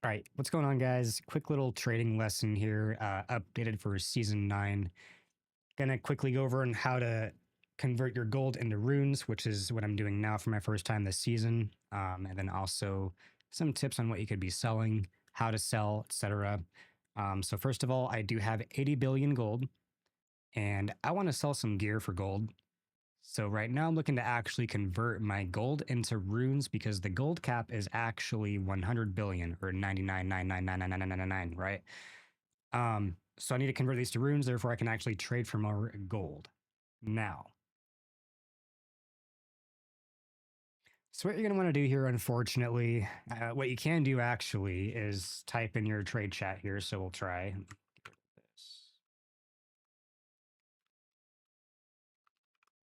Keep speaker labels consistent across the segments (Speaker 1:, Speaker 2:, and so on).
Speaker 1: All right, what's going on, guys? Quick little trading lesson here, updated for season 9. Gonna quickly go over on how to convert your gold into runes, which is what I'm doing now for my first time this season. And then also some tips on what you could be selling, how to sell, etc. So first of all, I do have 80 billion gold, and I want to sell some gear for gold. So right now I'm looking to actually convert my gold into runes because the gold cap is actually 100 billion or 99,999,999, right? So I need to convert these to runes, therefore I can actually trade for more gold. Now, so what you're going to want to do here, unfortunately, what you can do actually is type in your trade chat here. So we'll try this.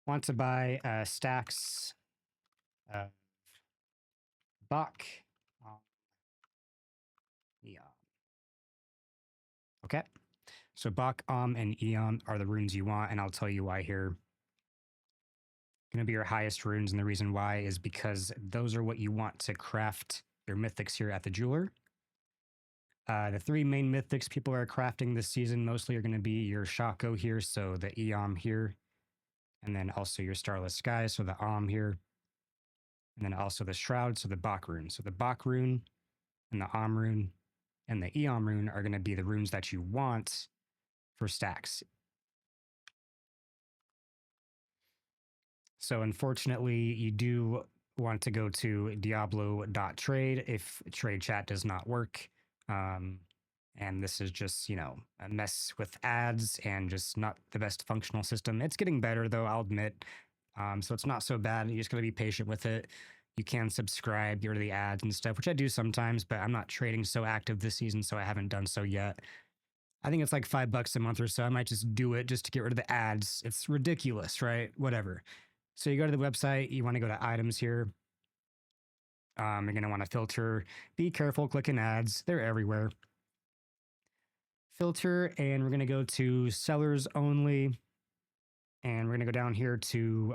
Speaker 1: Want to buy stacks of Buck. Yeah. Okay. So Bach, and Eon are the runes you want, and I'll tell you why here. Going to be your highest runes, and the reason why is because those are what you want to craft your mythics here at the jeweler. The three main mythics people are crafting this season mostly are going to be your Shaco here, so the Eom here, and then also your Starless Sky, so the here, and then also the Shroud, so the Bach rune. So the Bach rune and the rune and the Eom rune are going to be the runes that you want for stacks. So unfortunately, you do want to go to Diablo.trade if trade chat does not work. And this is just, a mess with ads and just not the best functional system. It's getting better though, I'll admit. So it's not so bad. You just gotta be patient with it. You can subscribe, get rid of the ads and stuff, which I do sometimes, but I'm not trading so active this season, so I haven't done so yet. I think it's like $5 a month or so. I might just do it just to get rid of the ads. It's ridiculous, right? Whatever. So you go to the website, you want to go to items here. You're going to want to filter. Be careful clicking ads. They're everywhere. Filter, and we're going to go to sellers only. And we're going to go down here to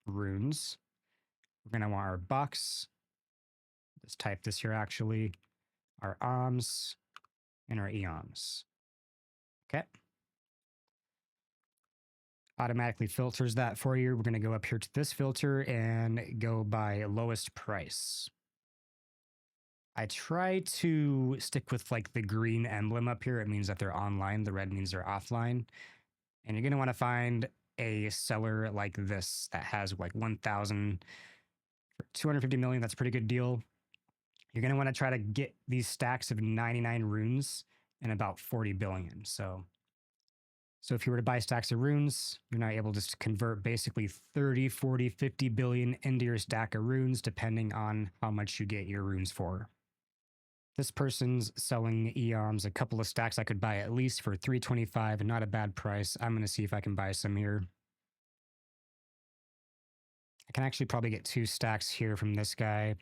Speaker 1: runes. We're going to want our bucks. Let's type this here actually. Our ohms and our eons. Okay. Automatically filters that for you. We're going to go up here to this filter and go by lowest price. I try to stick with like the green emblem up here. It means that they're online. The red means they're offline. And you're going to want to find a seller like this that has like 1,000 for 250 million. That's a pretty good deal. You're going to want to try to get these stacks of 99 runes and about 40 billion. So if you were to buy stacks of runes, you're now able to convert basically 30, 40, 50 billion into your stack of runes, depending on how much you get your runes for. This person's selling eons, a couple of stacks I could buy at least for 325, and not a bad price. I'm going to see if I can buy some here. I can actually probably get 2 stacks here from this guy.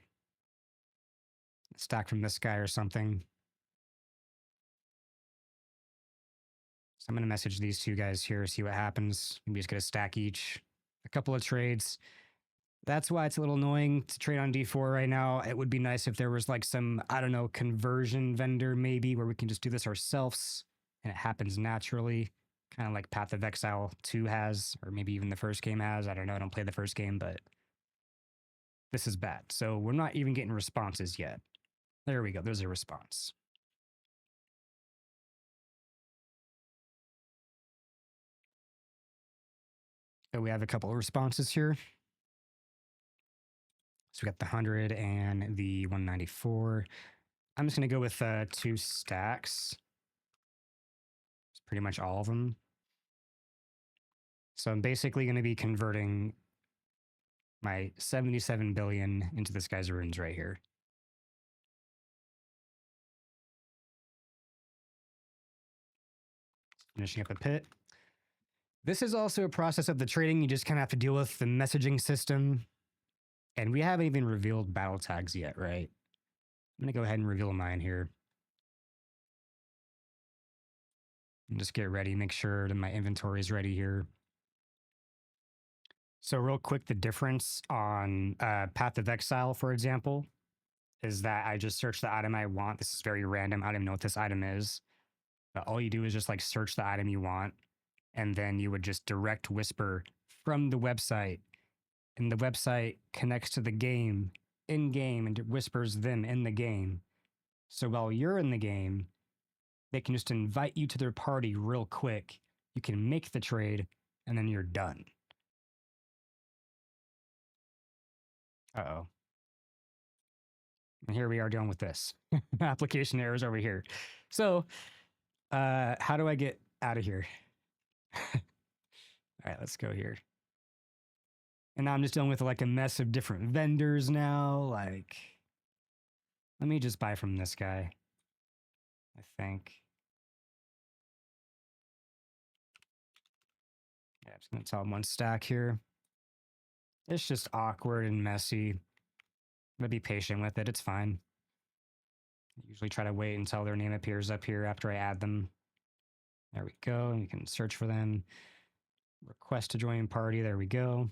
Speaker 1: A stack from this guy or something. So I'm going to message these 2 guys here, see what happens. Maybe just get a stack each. A couple of trades. That's why it's a little annoying to trade on D4 right now. It would be nice if there was like some, I don't know, conversion vendor maybe where we can just do this ourselves and it happens naturally. Kind of like Path of Exile 2 has, or maybe even the first game has. I don't know. I don't play the first game, but this is bad. So we're not even getting responses yet. There we go. There's a response. So we have a couple of responses here. So we got the 100 and the 194. I'm just going to go with 2 stacks. It's pretty much all of them. So I'm basically going to be converting my 77 billion into this guy's runes right here. Finishing up a pit. This is also a process of the trading. You just kind of have to deal with the messaging system. And we haven't even revealed battle tags yet, right? I'm going to go ahead and reveal mine here. And just get ready, make sure that my inventory is ready here. So real quick, the difference on Path of Exile, for example. is that I just search the item I want. This is very random. I don't even know what this item is. But all you do is just like search the item you want, and then you would just direct whisper from the website, and the website connects to the game in game and whispers them in the game. So while you're in the game, they can just invite you to their party real quick. You can make the trade, and then you're done. Uh-oh. And here we are dealing with this. Application errors over here. So, how do I get out of here? All right, let's go here. And now I'm just dealing with like a mess of different vendors now. Like, let me just buy from this guy, I think. Yeah, I'm just going to tell him one stack here. It's just awkward and messy. I'm going to be patient with it. It's fine. I usually try to wait until their name appears up here after I add them. There we go. And you can search for them. Request to join party. There we go.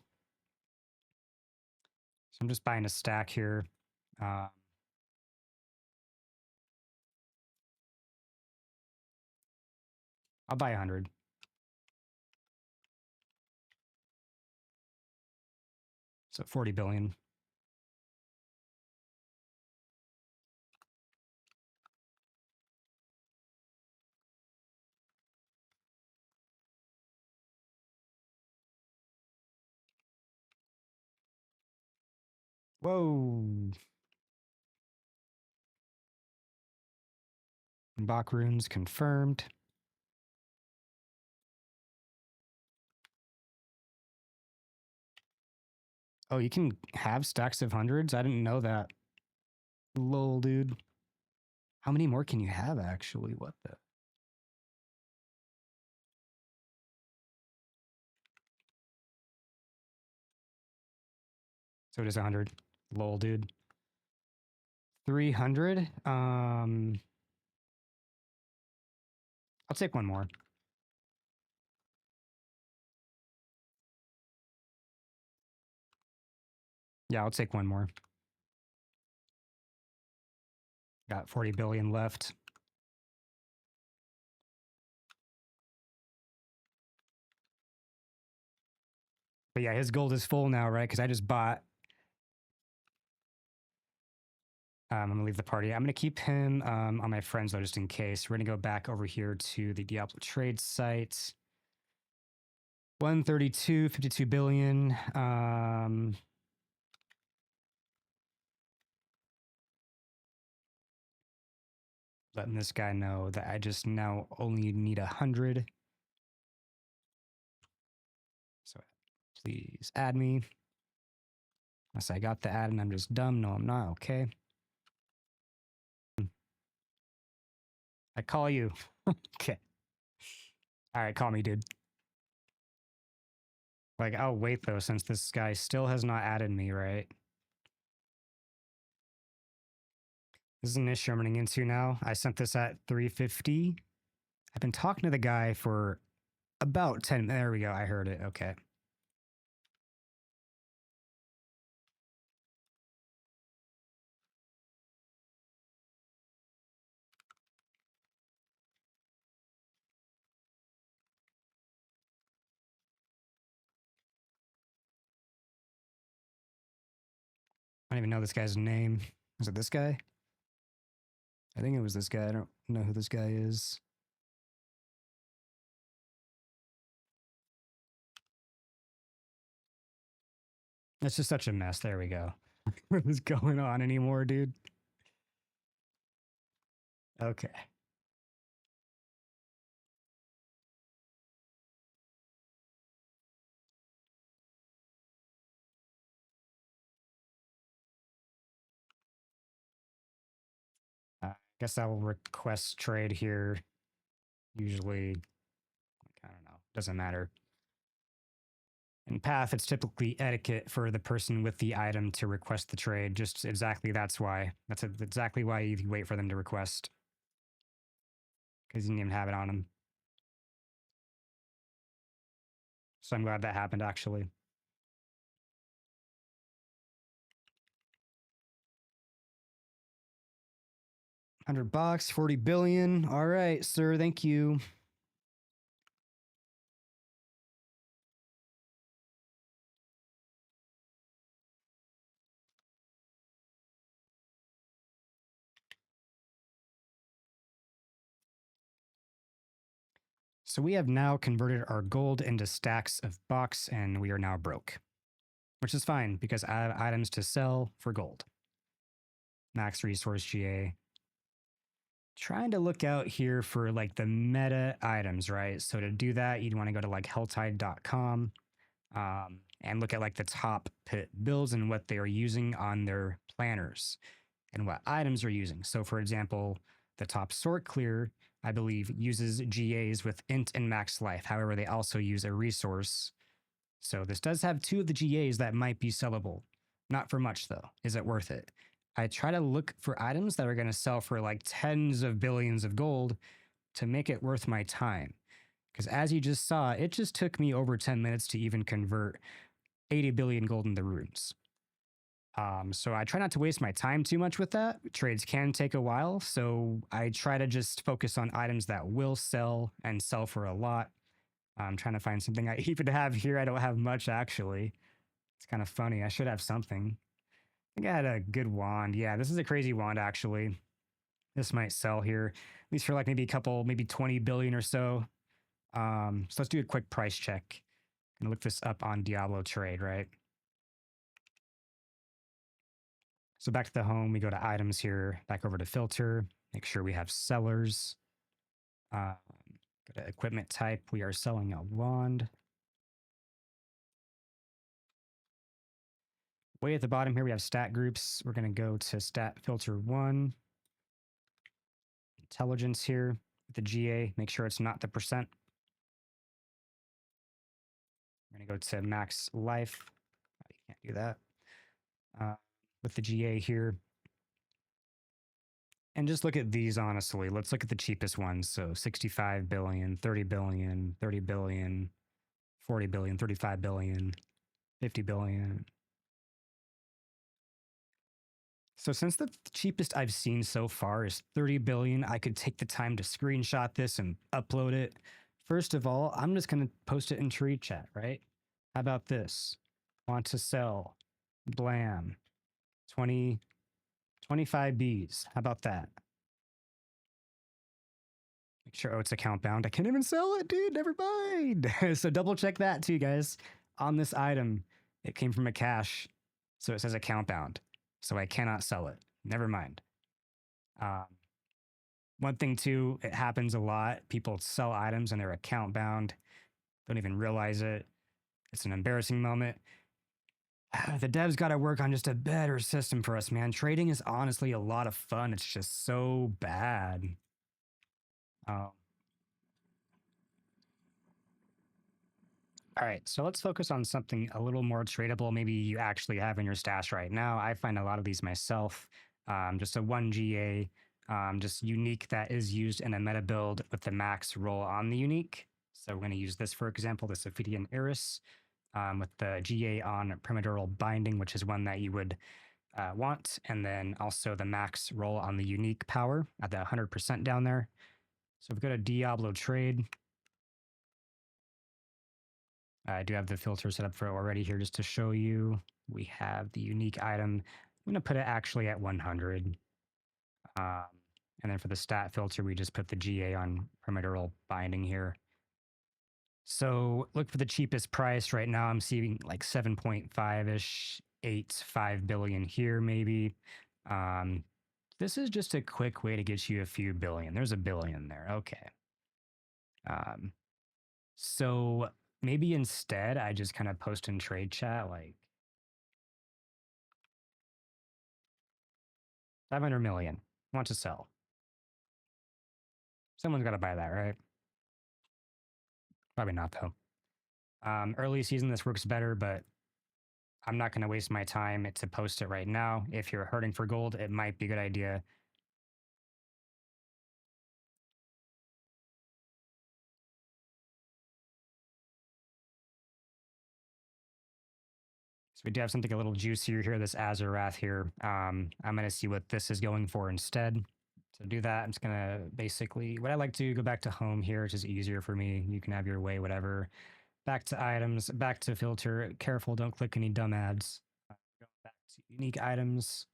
Speaker 1: So I'm just buying a stack here. I'll buy 100. So 40 billion. Whoa. Bach runes confirmed. Oh, you can have stacks of hundreds? I didn't know that. Lol, dude. How many more can you have, actually? What the? So it is 100. Lol, dude. 300? I'll take one more. Yeah, I'll take one more. Got 40 billion left. But yeah, his gold is full now, right? Because I just bought. I'm going to leave the party. I'm going to keep him on my friends, though, just in case. We're going to go back over here to the Diablo trade site. 132, 52 billion. Letting this guy know that I just now only need 100. So please add me. Unless I got the ad and I'm just dumb. No, I'm not. Okay. I call you. Okay. All right, call me, dude. Like, I'll wait, though, since this guy still has not added me, right? This is an issue I'm running into now. I sent this at 350. I've been talking to the guy for about 10. There we go. I heard it. Okay. I don't even know this guy's name. Is it this guy? I think it was this guy. I don't know who this guy is. It's just such a mess. There we go. What is going on anymore, dude? Okay. I guess I will request trade here. Usually, I don't know. Doesn't matter. In Path, it's typically etiquette for the person with the item to request the trade. Just exactly that's why. That's exactly why you wait for them to request. Because you didn't even have it on them. So I'm glad that happened, actually. $100, 40 billion. All right, sir. Thank you. So we have now converted our gold into stacks of bucks, and we are now broke, which is fine because I have items to sell for gold. Max resource GA. Trying to look out here for like the meta items, right? So to do that, you'd want to go to like helltide.com and look at like the top pit builds and what they are using on their planners and what items are using. So for example, the top sort clear, I believe, uses GAs with int and max life. However, they also use a resource. So this does have two of the GAs that might be sellable. Not for much though. Is it worth it? I try to look for items that are going to sell for like tens of billions of gold to make it worth my time. Because as you just saw, it just took me over 10 minutes to even convert 80 billion gold into runes. So I try not to waste my time too much with that. Trades can take a while, so I try to just focus on items that will sell and sell for a lot. I'm trying to find something I even have here. I don't have much actually. It's kind of funny. I should have something. I think I had a good wand. Yeah, this is a crazy wand actually. This might sell here, at least for like maybe a couple, maybe 20 billion or so. So let's do a quick price check and look this up on Diablo Trade, right? So back to the home, we go to items here, back over to filter, make sure we have sellers. Go to equipment type, we are selling a wand. Way at the bottom here, we have stat groups. We're going to go to stat filter 1. Intelligence here, with the GA, make sure it's not the percent. We're going to go to max life. Oh, you can't do that. With the GA here. And just look at these honestly. Let's look at the cheapest ones. So 65 billion, 30 billion, 30 billion, 40 billion, 35 billion, 50 billion. So since the cheapest I've seen so far is 30 billion, I could take the time to screenshot this and upload it. First of all, I'm just going to post it in trade chat, right? How about this? Want to sell, blam, 20, 25 Bs. How about that? Make sure, oh, it's account bound. I can't even sell it, dude. Never mind. So double check that too, guys. On this item, it came from a cache. So it says account bound. So I cannot sell it. Never mind. One thing too, it happens a lot. People sell items and they're account bound, don't even realize it. It's an embarrassing moment. The devs got to work on just a better system for us, man. Trading is honestly a lot of fun. It's just so bad. All right, so let's focus on something a little more tradable. Maybe you actually have in your stash right now. I find a lot of these myself. Just a 1 GA, just unique that is used in a meta build with the max roll on the unique. So we're going to use this, for example, the Ophidian Iris with the GA on Premadural Binding, which is one that you would want. And then also the max roll on the unique power at the 100% down there. So if we go to Diablo Trade, I do have the filter set up for already here just to show you. We have the unique item. I'm going to put it actually at 100. And then for the stat filter, we just put the GA on Premadural Binding here. So look for the cheapest price. Right now I'm seeing like 7.5-ish, 5 billion here maybe. This is just a quick way to get you a few billion. There's a billion there. Okay. So maybe instead I just kind of post in trade chat like 500 million. Want to sell. Someone's got to buy that, right? Probably not though. Early season, this works better, but I'm not going to waste my time to post it right now. If you're hurting for gold, it might be a good idea. So we do have something a little juicier here, this Azarath here. I'm going to see what this is going for instead. To do that, I'm just gonna basically, what I like to go back to home here, which is easier for me. You can have your way, whatever. Back to items, back to filter. Careful, don't click any dumb ads. Go back to unique items.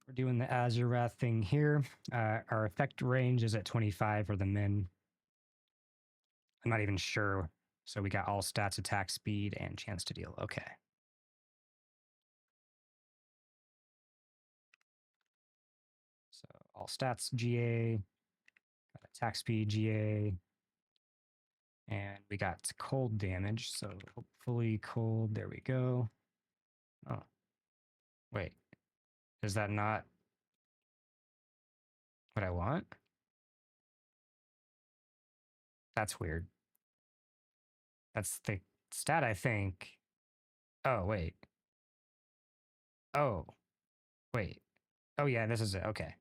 Speaker 1: We're doing the Azurath thing here. Our effect range is at 25 for the min. I'm not even sure. So we got all stats, attack speed, and chance to deal. Okay. So all stats GA, attack speed GA, and we got cold damage. So hopefully cold. There we go. Oh, wait. Is that not what I want? That's weird. That's the stat, I think. Oh, wait. Oh, wait. Oh, yeah, this is it. Okay.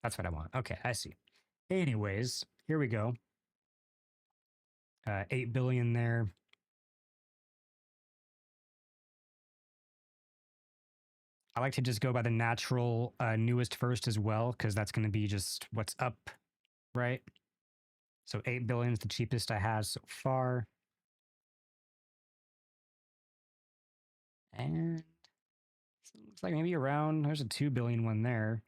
Speaker 1: That's what I want. Okay, I see. Anyways, here we go. 8 billion there. I like to just go by the natural newest first as well, because that's going to be just what's up, right? So 8 billion is the cheapest I have so far. And looks like maybe around, there's a 2 billion one there.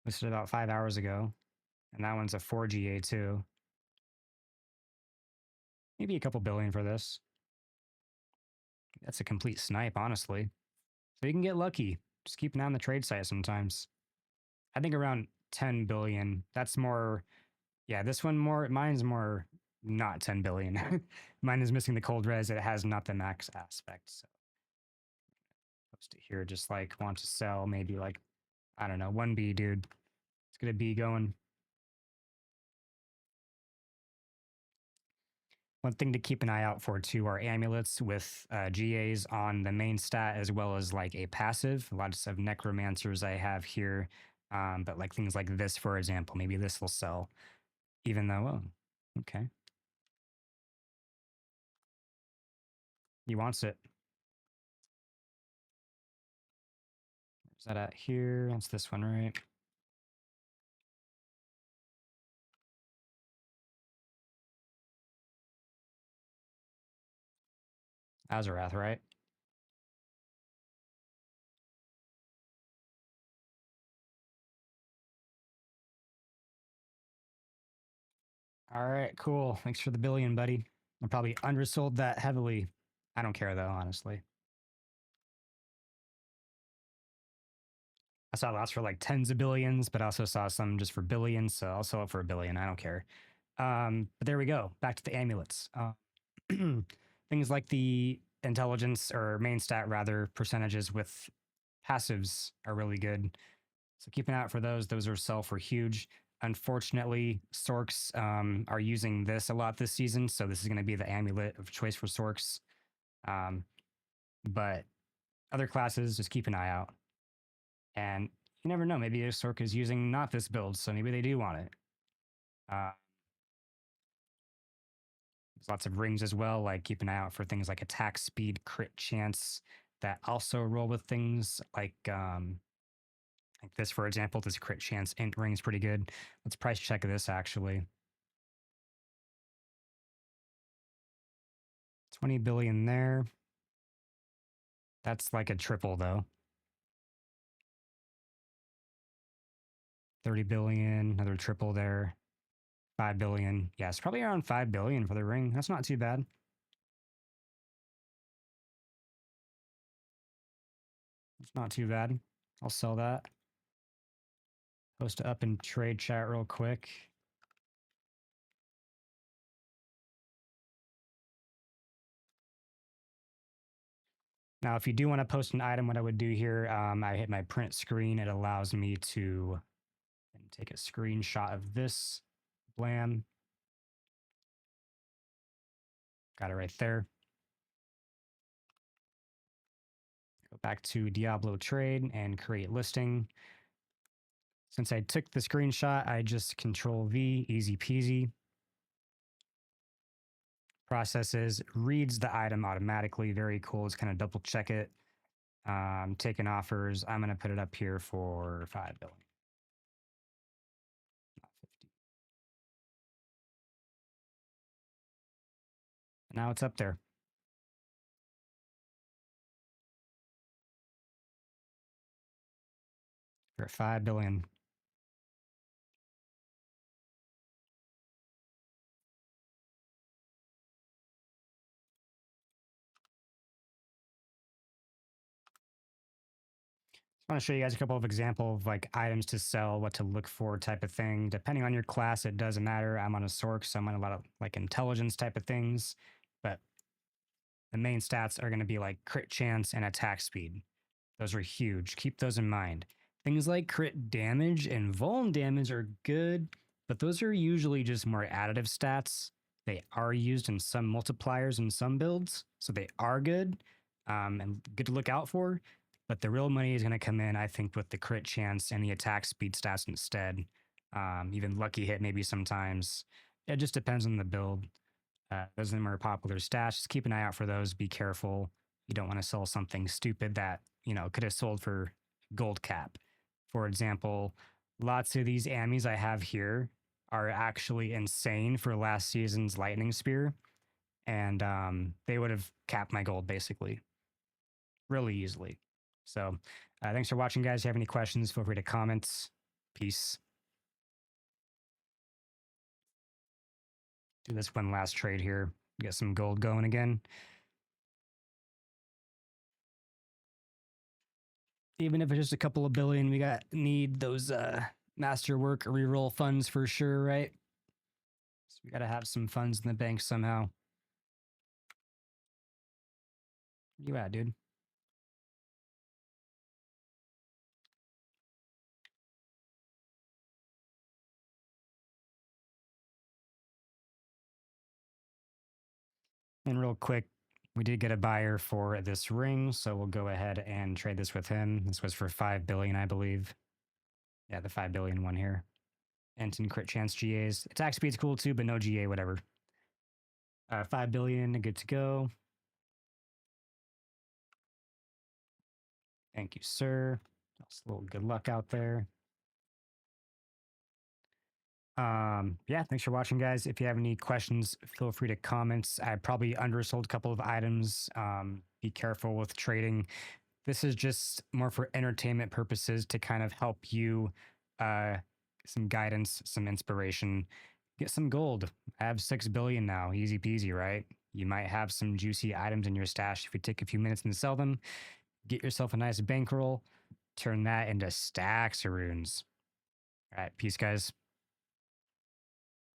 Speaker 1: Listed about 5 hours ago. And that one's a 4GA too. Maybe a couple billion for this. That's a complete snipe, honestly. So you can get lucky. Just keep an eye on the trade site sometimes. I think around 10 billion. That's more, yeah, this one more, mine's more not 10 billion. Mine is missing the cold res. It has not the max aspect. So post it here, just like want to sell maybe like, I don't know, 1B, dude. It's going to be going. One thing to keep an eye out for too are amulets with GAs on the main stat as well as like a passive. Lots of necromancers I have here, but like things like this, for example, maybe this will sell, even though, oh, okay. He wants it. Is that at here? That's this one, right? Azurath, right? All right, cool. Thanks for the billion, buddy. I probably undersold that heavily. I don't care though, honestly. I saw lots for like tens of billions, but I also saw some just for billions. So I'll sell it for a billion. I don't care. But there we go. Back to the amulets. Things like the intelligence or main stat rather percentages with passives are really good. So keep an eye out for those. Those are sell for huge. Unfortunately, Sorks are using this a lot this season, so this is going to be the amulet of choice for Sorks. But other classes, just keep an eye out. And you never know, maybe a Sork is using not this build, so maybe they do want it. There's lots of rings as well, like keep an eye out for things like attack speed, crit chance that also roll with things like this, for example. This crit chance int ring is pretty good. Let's price check this actually. 20 billion there. That's like a triple though. 30 billion, another triple there. 5 billion. Yeah, it's probably around 5 billion for the ring. That's not too bad. It's not too bad. I'll sell that. Post it up in trade chat real quick. Now, if you do want to post an item, what I would do here, I hit my print screen. It allows me to take a screenshot of this. Blam. Got it right there. Go back to Diablo trade and create listing. Since I took the screenshot, I just Control V, easy peasy. Processes, reads the item automatically. Very cool. Just kind of double check it. Taking offers. I'm going to put it up here for 5 billion. Not 50. Now it's up there. For 5 billion. I want to show you guys a couple of examples of like items to sell, what to look for type of thing. Depending on your class, it doesn't matter. I'm on a Sorc, so I'm on a lot of like intelligence type of things. But the main stats are going to be like crit chance and attack speed. Those are huge. Keep those in mind. Things like crit damage and vuln damage are good, but those are usually just more additive stats. They are used in some multipliers in some builds, so they are good and good to look out for. But the real money is going to come in, I think, with the crit chance and the attack speed stats instead. Even lucky hit maybe sometimes. It just depends on the build. Those are the more popular stats. Just keep an eye out for those. Be careful. You don't want to sell something stupid that, you know, could have sold for gold cap. For example, lots of these Ammies I have here are actually insane for last season's Lightning Spear. And they would have capped my gold basically really easily. So thanks for watching, guys. If you have any questions, feel free to comment. Peace. Do this one last trade here. Get some gold going again. Even if it's just a couple of billion, we need those masterwork reroll funds for sure, right? So we got to have some funds in the bank somehow. Where you at, dude? And real quick, we did get a buyer for this ring, so we'll go ahead and trade this with him. This was for 5 billion, I believe. Yeah, the 5 billion one here. Enten crit chance GAs. Attack speed's cool too, but no GA, whatever. 5 billion, good to go. Thank you, sir. That's a little good luck out there. Yeah, thanks for watching, guys. If you have any questions, feel free to comment. I probably undersold a couple of items. Be careful with trading. This is just more for entertainment purposes to kind of help you some guidance, some inspiration, get some gold. I have 6 billion now, easy peasy, right? You might have some juicy items in your stash if you take a few minutes and sell them. Get yourself a nice bankroll, turn that into stacks of runes. All right, peace, guys.